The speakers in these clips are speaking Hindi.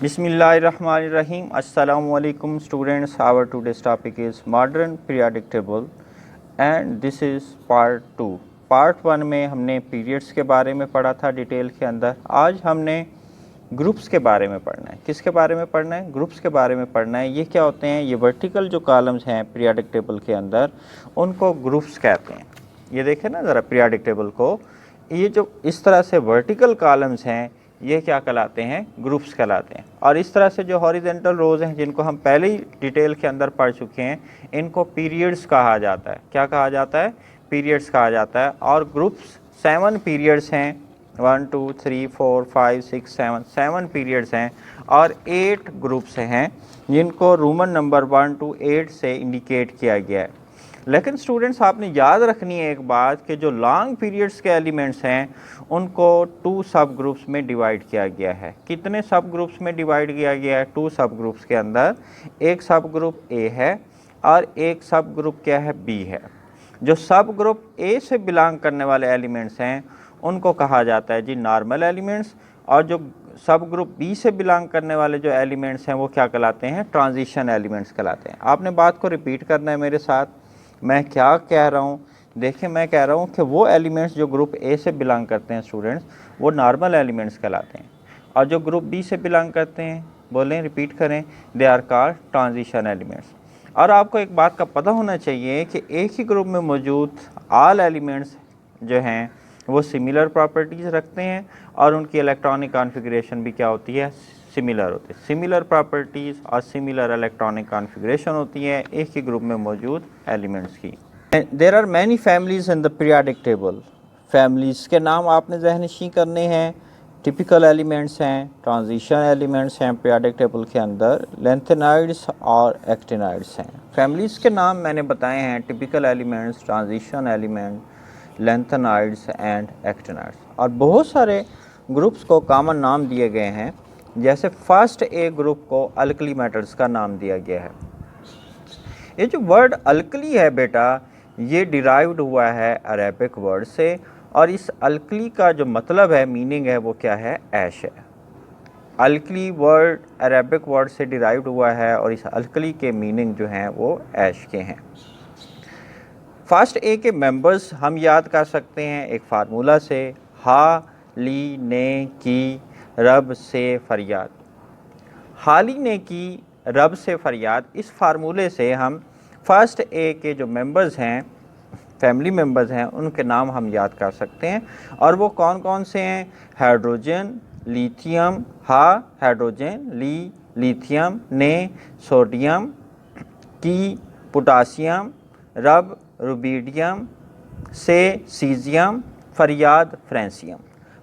Bismillahirrahmanirrahim. Assalamu alaikum students. Our today's topic is modern periodic table and this is part 2. Part 1 में हमने पीरियड्स के बारे में पढ़ा था डिटेल के अंदर। आज हमने ग्रुप्स के बारे में पढ़ना है। किसके बारे में पढ़ना है? ग्रुप्स के बारे में पढ़ना है। ये क्या होते हैं? ये वर्टिकल जो कॉलम्स हैं पीरियोडिक टेबल के अंदर उनको ग्रुप्स कहते हैं। ये देखें ना ज़रा पीरियोडिक टेबल को, ये जो इस तरह से वर्टिकल कॉलम्स हैं ये क्या कहलाते हैं? ग्रुप्स कहलाते हैं। और इस तरह से जो हॉरिजेंटल रोज हैं जिनको हम पहले ही डिटेल के अंदर पढ़ चुके हैं, इनको पीरियड्स कहा जाता है। क्या कहा जाता है? पीरियड्स कहा जाता है। और ग्रुप्स 7 पीरियड्स हैं, 1 2 3 4 5 6 7 पीरियड्स हैं और 8 ग्रुप्स हैं जिनको रोमन नंबर 1 to 8 से इंडिकेट किया गया है। लेकिन स्टूडेंट्स आपने याद रखनी है एक बात कि जो लॉन्ग पीरियड्स के एलिमेंट्स हैं उनको 2 सब ग्रुप्स में डिवाइड किया गया है। कितने सब ग्रुप्स में डिवाइड किया गया है? 2 सब ग्रुप्स के अंदर एक सब ग्रुप ए है और एक सब ग्रुप क्या है? बी है। जो सब ग्रुप ए से बिलोंग करने वाले एलिमेंट्स हैं उनको कहा जाता है जी नॉर्मल एलिमेंट्स, और जो सब ग्रुप बी से बिलोंग करने वाले जो एलिमेंट्स हैं वो क्या कहलाते हैं? ट्रांजिशन एलिमेंट्स कहलाते हैं। आपने बात को रिपीट करना है मेरे साथ। मैं क्या कह रहा हूँ? देखिए, मैं कह रहा हूँ कि वो एलिमेंट्स जो ग्रुप ए से बिलोंग करते हैं स्टूडेंट्स, वो नॉर्मल एलिमेंट्स कहलाते हैं, और जो ग्रुप बी से बिलोंग करते हैं, बोलें, रिपीट करें, they are called transition elements. और आपको एक बात का पता होना चाहिए कि एक ही ग्रुप में मौजूद ऑल एलिमेंट्स जो हैं वो सिमिलर प्रॉपर्टीज़ रखते हैं और उनकी इलेक्ट्रॉनिक कॉन्फ़िगरेशन भी क्या होती है? सिमिलर होती है। सिमिलर प्रॉपर्टीज़ और सिमिलर इलेक्ट्रॉनिक कॉन्फ़िगरेशन होती है एक ही ग्रुप में मौजूद एलिमेंट्स की। There are many families in the periodic table. Families के नाम आपने ज़हननशीं करने हैं। टिपिकल एलिमेंट्स हैं, ट्रांजिशन एलिमेंट्स हैं पीरियोडिक टेबल के अंदर, लेंथेनॉइड्स और एक्टिनॉइड्स हैं। फैमिलीज़ के नाम मैंने बताए हैं, typical elements, transition element, lanthanoids and actinoids. और बहुत सारे ग्रुप्स को कॉमन नाम दिए गए हैं। जैसे फर्स्ट ए ग्रुप को अल्कली मेटल्स का नाम दिया गया है। ये जो वर्ड अल्कली है बेटा, ये डिराइव्ड हुआ है अरेबिक वर्ड से, और इस अल्कली का जो मतलब है, मीनिंग है, वो क्या है? ऐश है। अल्कली वर्ड अरेबिक वर्ड से डिराइव्ड हुआ है और इस अल्कली के मीनिंग जो हैं वो ऐश के हैं। फर्स्ट ए के मेंबर्स हम याद कर सकते हैं एक फार्मूला से, हा ली ने की रब से फरियाद। हाली ने की रब से फरियाद, इस फार्मूले से हम फर्स्ट ए के जो मेंबर्स हैं, फैमिली मेंबर्स हैं, उनके नाम हम याद कर सकते हैं। और वो कौन कौन से हैं? हाइड्रोजन, लिथियम, हा हाइड्रोजन, ली लिथियम, ने सोडियम, की पोटासियम, रब रुबीडियम, से सीजियम, फरियाद फ्रेंसियम।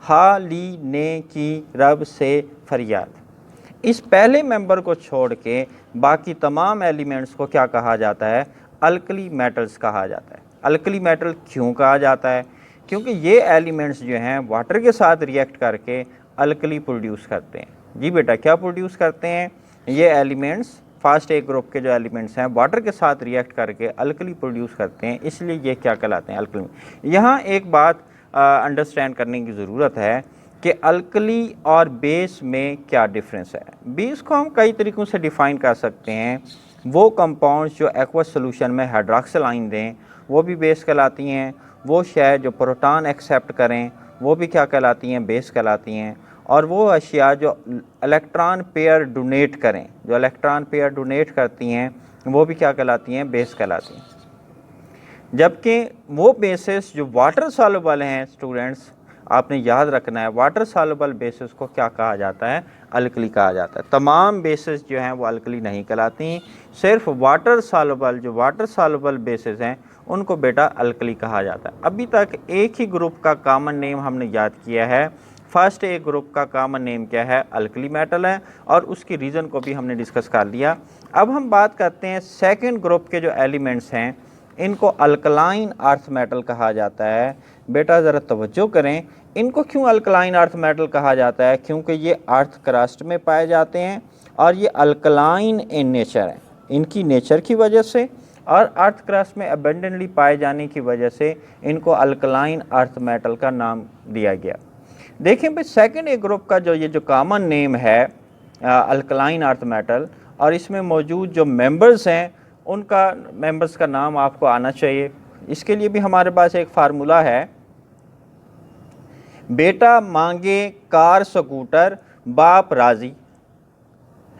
हा ली ने की रब से फरियाद। इस पहले मेंबर को छोड़ के बाकी तमाम एलिमेंट्स को क्या कहा जाता है? अल्कली मेटल्स कहा जाता है। अल्कली मेटल क्यों कहा जाता है? क्योंकि ये एलिमेंट्स जो हैं वाटर के साथ रिएक्ट करके अल्कली प्रोड्यूस करते हैं। जी बेटा, क्या प्रोड्यूस करते हैं? ये एलिमेंट्स, फर्स्ट ए ग्रुप के जो एलिमेंट्स हैं, वाटर के साथ रिएक्ट करके अल्कली प्रोड्यूस करते हैं, इसलिए ये क्या कहलाते हैं? अल्कली। यहाँ एक बात अंडरस्टैंड करने की ज़रूरत है कि अल्कली और बेस में क्या डिफरेंस है। बेस को हम कई तरीक़ों से डिफ़ाइन कर सकते हैं। वो कंपाउंड्स जो एक्वस सोल्यूशन में हाइड्रॉक्सिल आयन दें वो भी बेस कहलाती हैं। वो शय जो प्रोटॉन एक्सेप्ट करें वो भी क्या कहलाती हैं? बेस कहलाती हैं। और वो अशिया जो इलेक्ट्रॉन पेयर डोनेट करें, जो इलेक्ट्रॉन पेयर डोनेट करती हैं, वो भी क्या कहलाती हैं? बेस कहलाती हैं। जबकि वो बेसिस जो वाटर सॉल्युबल हैं स्टूडेंट्स, आपने याद रखना है, वाटर सॉल्युबल बेसिस को क्या कहा जाता है? अल्कली कहा जाता है। तमाम बेसिस जो हैं वो अल्कली नहीं कहलाती, सिर्फ वाटर सॉल्युबल, जो वाटर सॉल्युबल बेसिस हैं उनको बेटा अल्कली कहा जाता है। अभी तक एक ही ग्रुप का कॉमन नेम हमने याद किया है। फर्स्ट ए ग्रुप का कॉमन नेम क्या है? अल्कली मेटल है, और उसकी रीज़न को भी हमने डिस्कस कर लिया। अब हम बात करते हैं सेकेंड ग्रुप के जो एलिमेंट्स हैं, इनको अल्कलाइन अर्थ मेटल कहा जाता है। बेटा ज़रा तवज्जो करें, इनको क्यों अल्कलाइन अर्थ मेटल कहा जाता है? क्योंकि ये अर्थ क्रस्ट में पाए जाते हैं और ये अल्कलाइन इन नेचर हैं। इनकी नेचर की वजह से और अर्थ क्रस्ट में अबेंडेंटली पाए जाने की वजह से इनको अल्कलाइन अर्थ मेटल का नाम दिया गया। देखें भाई, सेकेंड ए ग्रुप का जो ये जो कॉमन नेम है अल्कलाइन अर्थ मेटल, और इसमें मौजूद जो मेंबर्स हैं उनका मेंबर्स का नाम आपको आना चाहिए। इसके लिए भी हमारे पास एक फार्मूला है, बेटा मांगे कार स्कूटर बाप राजी,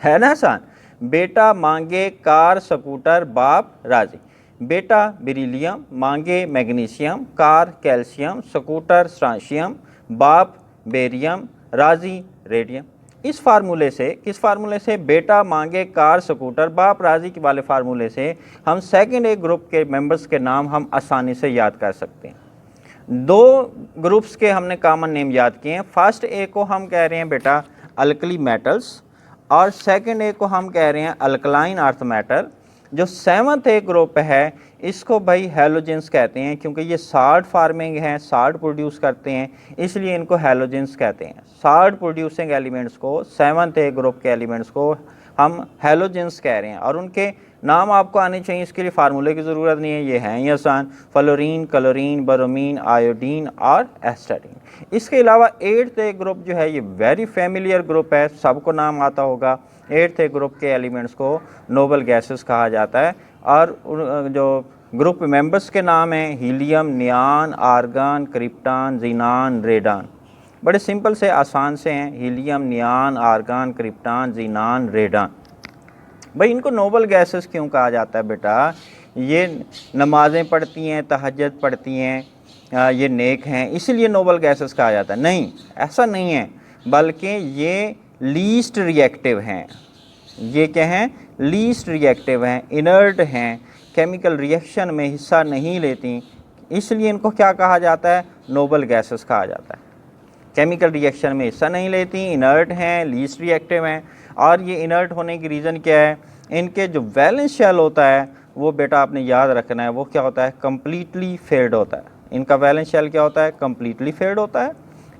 है ना आसान। बेटा मांगे कार स्कूटर बाप राजी। बेटा बेरिलियम मांगे मैग्नीशियम, कार कैल्शियम, स्कूटर स्ट्रांशियम, बाप बेरियम, राजी रेडियम। इस फार्मूले से, किस फार्मूले से, बेटा मांगे कार स्कूटर बाप राजी के वाले फार्मूले से हम सेकंड ए ग्रुप के मेंबर्स के नाम हम आसानी से याद कर सकते हैं। दो ग्रुप्स के हमने कॉमन नेम याद किए हैं। फर्स्ट ए को हम कह रहे हैं बेटा अल्कली मेटल्स, और सेकंड ए को हम कह रहे हैं अल्कलाइन अर्थ मेटल। जो सेवंथ ए ग्रुप है इसको भाई हैलोजेंस कहते हैं, क्योंकि ये साल्ट फार्मिंग है, साल्ट प्रोड्यूस करते हैं, इसलिए इनको हैलोजेंस कहते हैं। साल्ट प्रोड्यूसिंग एलिमेंट्स को, सेवंथ ए ग्रुप के एलिमेंट्स को हम हैलोजेंस कह रहे हैं, और उनके नाम आपको आने चाहिए। इसके लिए फार्मूले की ज़रूरत नहीं है, ये हैं ही आसान, फ्लोरीन, क्लोरीन, ब्रोमीन, आयोडीन और एस्टाडीन। इसके अलावा एट्थ ए ग्रुप जो है ये वेरी फेमिलियर ग्रुप है, सबको नाम आता होगा। एट्थ ए ग्रुप के एलिमेंट्स को नोबल गैसेस कहा जाता है, और जो ग्रुप मेंबर्स के नाम हैं helium, नियान, argon, krypton, xenon, radon. बड़े सिंपल से आसान से हैं, helium, नियान, argon, krypton, xenon, radon. भाई इनको नोबल गैसेस क्यों कहा जाता है बेटा? ये नमाज़ें पढ़ती हैं, तहज्जुद पढ़ती हैं, ये नेक हैं, इसीलिए नोबल गैसेस कहा जाता है? नहीं, ऐसा नहीं है, बल्कि ये लीस्ट रिएक्टिव हैं। ये क्या हैं? लीस्ट रिएक्टिव हैं, इनर्ट हैं, केमिकल रिएक्शन में हिस्सा नहीं लेती, इसलिए इनको क्या कहा जाता है? नोबल गैसेस कहा जाता है। केमिकल रिएक्शन में हिस्सा नहीं लेती, इनर्ट हैं, लीस्ट रिएक्टिव हैं। और ये इनर्ट होने की रीज़न क्या है? इनके जो वैलेंस शेल होता है वो बेटा आपने याद रखना है, वो क्या होता है? कम्प्लीटली फेड होता है। इनका वैलेंस शेल क्या होता है? कम्प्लीटली फेड होता है।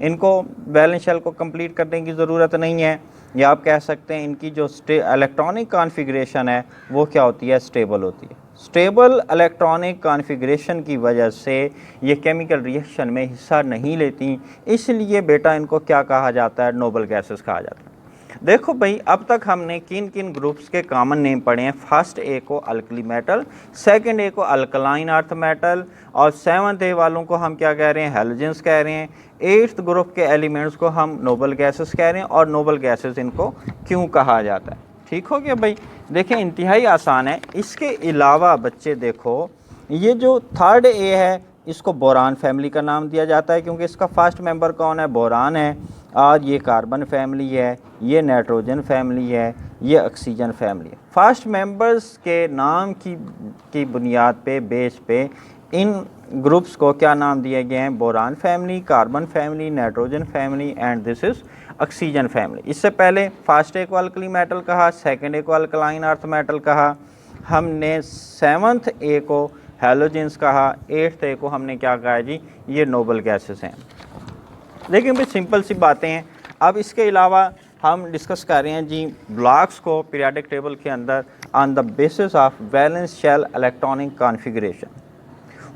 इनको वैलेंस शेल को कंप्लीट करने की ज़रूरत नहीं है, या आप कह सकते हैं इनकी जो इलेक्ट्रॉनिक कॉन्फ़िगरेशन है वो क्या होती है? स्टेबल होती है। स्टेबल इलेक्ट्रॉनिक कॉन्फ़िगरेशन की वजह से ये केमिकल रिएक्शन में हिस्सा नहीं लेती, इसलिए बेटा इनको क्या कहा जाता है? नोबल गैसेस कहा जाता है। देखो भाई, अब तक हमने किन किन ग्रुप्स के कॉमन नेम पढ़े हैं। फर्स्ट ए को अल्कली मेटल, सेकंड ए को अल्कलाइन अर्थ मेटल, और सेवंथ ए वालों को हम क्या कह रहे हैं? हैलोजेंस कह रहे हैं। एट्थ ग्रुप के एलिमेंट्स को हम नोबल गैसेस कह रहे हैं, और नोबल गैसेस इनको क्यों कहा जाता है? ठीक हो गया भाई? देखें, इंतहाई आसान है। इसके अलावा बच्चे देखो, ये जो थर्ड ए है इसको बोरान फैमिली का नाम दिया जाता है, क्योंकि इसका फर्स्ट मेंबर कौन है? बोरान है। और ये कार्बन फैमिली है, ये नाइट्रोजन फैमिली है, ये ऑक्सीजन फैमिली है। फर्स्ट मेंबर्स के नाम की बुनियाद पे, बेस पे इन ग्रुप्स को क्या नाम दिए गए हैं? Boron family, carbon family, nitrogen family, and this is oxygen family. इससे पहले फर्स्ट ए को अल्कली मेटल कहा, सेकंड ए को अल्कलाइन अर्थ मेटल कहा, हमने सेवंथ ए को हैलोजेंस कहा, एट्थ ए को हमने क्या कहा जी? ये नोबल गैसेस हैं। लेकिन भाई सिंपल सी बातें हैं। अब इसके अलावा हम डिस्कस कर रहे हैं जी ब्लॉक्स को पीरियोडिक टेबल के अंदर on the basis of valence shell electronic configuration.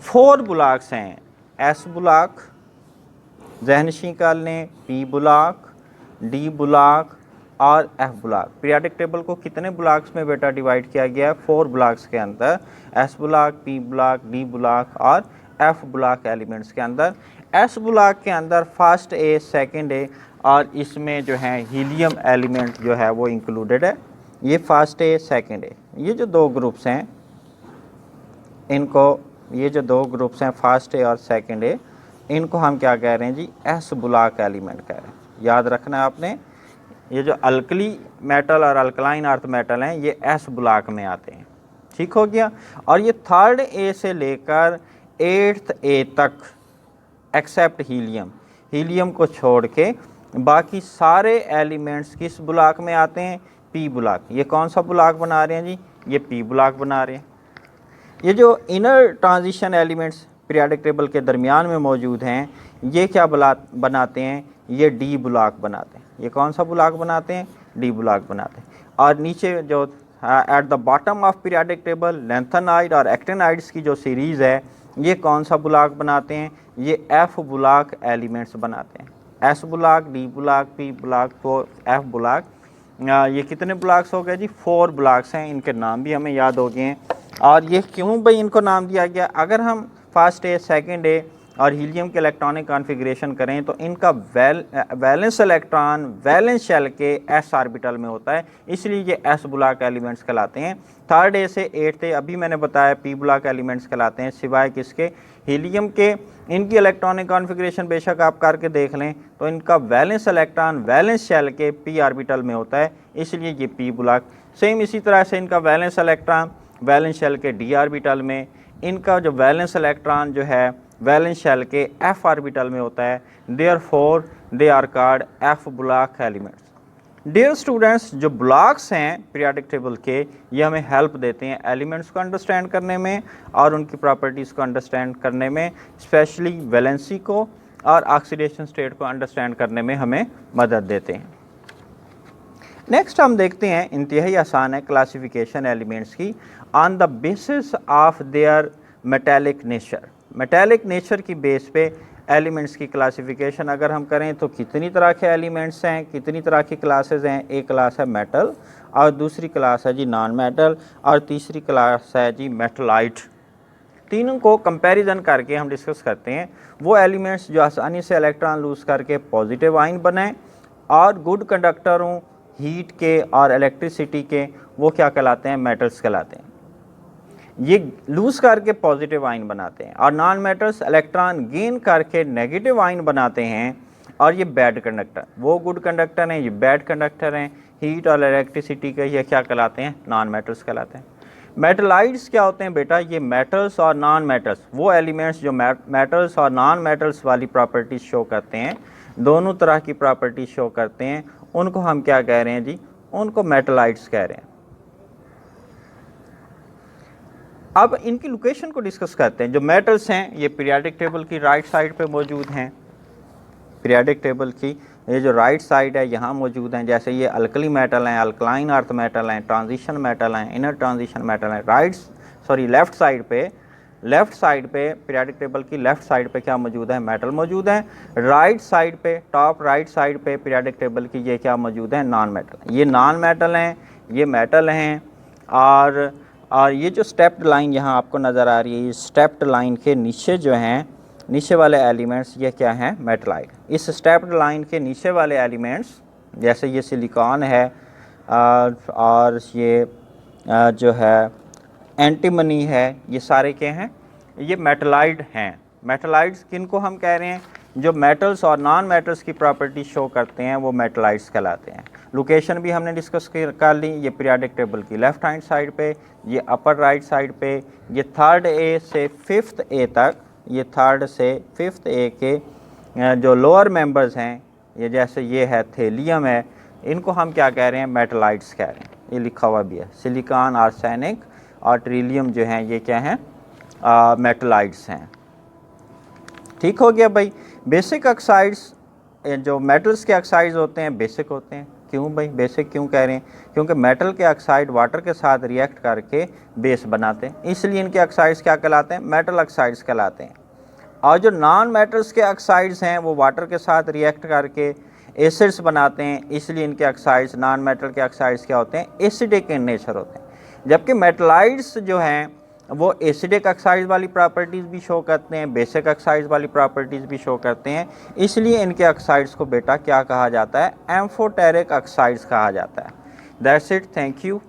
4 blocks हैं, एस ब्लॉक, जहनशी कर लें, पी ब्लॉक, डी ब्लॉक और एफ ब्लॉक। पीरियोडिक टेबल को कितने ब्लॉक्स में बेटा डिवाइड किया गया है? 4 ब्लॉक्स के अंदर, S block, P block, D block और एफ ब्लॉक एलिमेंट्स के अंदर। एस ब्लॉक के अंदर फर्स्ट ए, सेकंड ए, और इसमें जो है हीलियम एलिमेंट जो है वो इंक्लूडेड है। ये फर्स्ट ए, सेकंड ए, ये जो 2 ग्रुप्स हैं इनको, ये जो 2 ग्रुप्स हैं फर्स्ट ए और सेकंड ए, इनको हम क्या कह रहे हैं जी? एस ब्लॉक एलिमेंट कह रहे हैं। याद रखना है आपने, ये जो अल्कली मेटल और अल्कलाइन अर्थ मेटल हैं ये एस ब्लॉक में आते हैं। ठीक हो गया? और ये थर्ड ए से लेकर एट्थ ए तक एक्सेप्ट हीलियम, हीलियम को छोड़ के बाकी सारे एलिमेंट्स किस ब्लॉक में आते हैं? P block. ये कौन सा ब्लॉक बना रहे हैं जी? ये पी ब्लॉक बना रहे हैं। ये जो inner transition elements periodic table के दरमियान में मौजूद हैं ये क्या बनाते हैं? ये डी ब्लॉक बनाते हैं। ये कौन सा ब्लॉक बनाते हैं? डी ब्लॉक बनाते हैं। और नीचे जो at the bottom of periodic table lanthanide और एक्टिनाइड्स की जो सीरीज़ है ये कौन सा ब्लॉक बनाते हैं? ये एफ ब्लॉक एलिमेंट्स बनाते हैं। S block, D block, P block, तो एफ ब्लॉक, ये कितने ब्लॉक्स हो गए जी, 4 ब्लॉक्स हैं, इनके नाम भी हमें याद हो गए हैं। और ये क्यों भाई इनको नाम दिया गया, अगर हम फर्स्ट ए, सेकंड ए और हीलियम के इलेक्ट्रॉनिक कॉन्फ़िगरेशन करें तो इनका वैलेंस इलेक्ट्रॉन वैलेंस शेल के एस ऑर्बिटल में होता है, इसलिए ये एस ब्लॉक एलिमेंट्स कहलाते हैं। थर्ड ए से एट्थ ए अभी मैंने बताया पी ब्लॉक एलिमेंट्स कहलाते हैं, सिवाय किसके, हीलियम के। इनकी इलेक्ट्रॉनिक कॉन्फ़िगरेशन बेशक आप करके देख लें तो इनका वैलेंस इलेक्ट्रॉन वैलेंस शेल के पी ऑर्बिटल में होता है, इसलिए ये पी ब्लॉक। सेम इसी तरह से इनका वैलेंस इलेक्ट्रॉन वैलेंस शेल के डी ऑर्बिटल में, इनका जो वैलेंस इलेक्ट्रॉन जो है वैलेंस शेल के एफ ऑर्बिटल में होता है, therefore they are called F block elements. Dear students, जो ब्लॉक्स हैं पीरियोडिक टेबल के, ये हमें हेल्प देते हैं एलिमेंट्स को अंडरस्टैंड करने में और उनकी प्रॉपर्टीज़ को अंडरस्टैंड करने में, स्पेशली वैलेंसी को और ऑक्सीडेशन स्टेट को अंडरस्टैंड करने में हमें मदद देते हैं। नेक्स्ट हम देखते हैं, इंतहाई आसान है, क्लासिफिकेशन एलिमेंट्स की on the basis of their metallic nature. Metallic nature की बेस पे एलिमेंट्स की क्लासिफिकेशन अगर हम करें तो कितनी तरह के एलिमेंट्स हैं, कितनी तरह की क्लासेस हैं। एक क्लास है मेटल और दूसरी क्लास है जी नॉन मेटल और तीसरी क्लास है जी मेटलाइट। तीनों को कंपैरिजन करके हम डिस्कस करते हैं वो एलिमेंट्स जो आसानी से इलेक्ट्रॉन लूज़ करके पॉजिटिव आयन बने और गुड कंडक्टर हों हीट के और इलेक्ट्रिसिटी के, वो क्या कहलाते हैं, मेटल्स कहलाते हैं। ये लूज़ करके पॉजिटिव आयन बनाते हैं और नॉन मेटल्स इलेक्ट्रॉन गेन करके नेगेटिव आयन बनाते हैं और ये बैड कंडक्टर, वो गुड कंडक्टर हैं, ये बैड कंडक्टर हैं। हीट और इलेक्ट्रिसिटी के ये क्या कहलाते हैं, नॉन मेटल्स कहलाते हैं। मेटलाइट्स क्या होते हैं बेटा, ये मेटल्स और नॉन मेटल्स, वो एलिमेंट्स जो मेटल्स और नॉन मेटल्स वाली प्रॉपर्टीज शो करते हैं, दोनों तरह की प्रॉपर्टीज शो करते हैं, उनको हम क्या कह रहे हैं जी, उनको मेटलाइट्स कह रहे हैं। अब इनकी लोकेशन को डिस्कस करते हैं। जो मेटल्स हैं ये पीरियोडिक टेबल की राइट साइड पे मौजूद हैं, पीरियोडिक टेबल की ये जो राइट साइड है यहाँ मौजूद हैं। जैसे ये अल्कली मेटल हैं, अल्कलाइन अर्थ मेटल हैं, ट्रांजिशन मेटल हैं, इनर ट्रांजिशन मेटल हैं। लेफ़्ट साइड पे पीरियोडिक टेबल की लेफ़्ट साइड पे क्या मौजूद है, मेटल मौजूद है। राइट साइड पे, टॉप राइट साइड पे पीरियोडिक टेबल की ये क्या मौजूद है, नॉन मेटल। ये नॉन मेटल हैं, ये मेटल हैं। और ये जो स्टेप्ड लाइन यहाँ आपको नज़र आ रही है, ये स्टेप्ड लाइन के नीचे जो हैं, नीचे वाले एलिमेंट्स ये क्या हैं, मेटलाइट। इस स्टेप्ड लाइन के नीचे वाले एलिमेंट्स जैसे ये सिलिकॉन है और ये जो है एंटीमनी है, ये सारे क्या हैं, ये मेटलाइट हैं। मेटलाइट्स किनको हम कह रहे हैं, जो मेटल्स और नॉन मेटल्स की प्रॉपर्टी शो करते हैं वो मेटलाइट्स कहलाते हैं। लोकेशन भी हमने डिस्कस कर ली, ये पीरियोडिक टेबल की लेफ़्ट हैंड साइड पे, ये अपर राइट साइड पे, ये थर्ड ए से फिफ्थ ए तक, ये थर्ड से फिफ्थ ए के जो लोअर मेंबर्स हैं, ये जैसे ये है थेलियम है, इनको हम क्या कह रहे हैं, मेटलाइट्स कह रहे हैं। ये लिखा हुआ भी है, सिलिकॉन, आर्सेनिक और ट्रिलियम जो हैं ये क्या हैं, मेटलाइट्स हैं। ठीक हो गया भाई। बेसिक ऑक्साइड्स, जो मेटल्स के ऑक्साइड्स होते हैं बेसिक होते हैं। क्यों भाई बेसिक क्यों कह रहे हैं, क्योंकि मेटल के ऑक्साइड वाटर के साथ रिएक्ट करके बेस बनाते हैं, इसलिए इनके ऑक्साइड्स क्या कहलाते हैं, मेटल ऑक्साइड्स कहलाते हैं। और जो नॉन मेटल्स के ऑक्साइड्स हैं वो वाटर के साथ रिएक्ट करके एसिड्स बनाते हैं, इसलिए इनके ऑक्साइड्स, नॉन मेटल के ऑक्साइड्स क्या होते हैं, एसिडिक इन नेचर होते हैं। जबकि मेटलाइट्स जो हैं वो एसिडिक ऑक्साइड वाली प्रॉपर्टीज़ भी शो करते हैं, बेसिक ऑक्साइड्स वाली प्रॉपर्टीज़ भी शो करते हैं, इसलिए इनके ऑक्साइड्स को बेटा क्या कहा जाता है, एम्फोटेरिक ऑक्साइड्स कहा जाता है। That's it, thank you.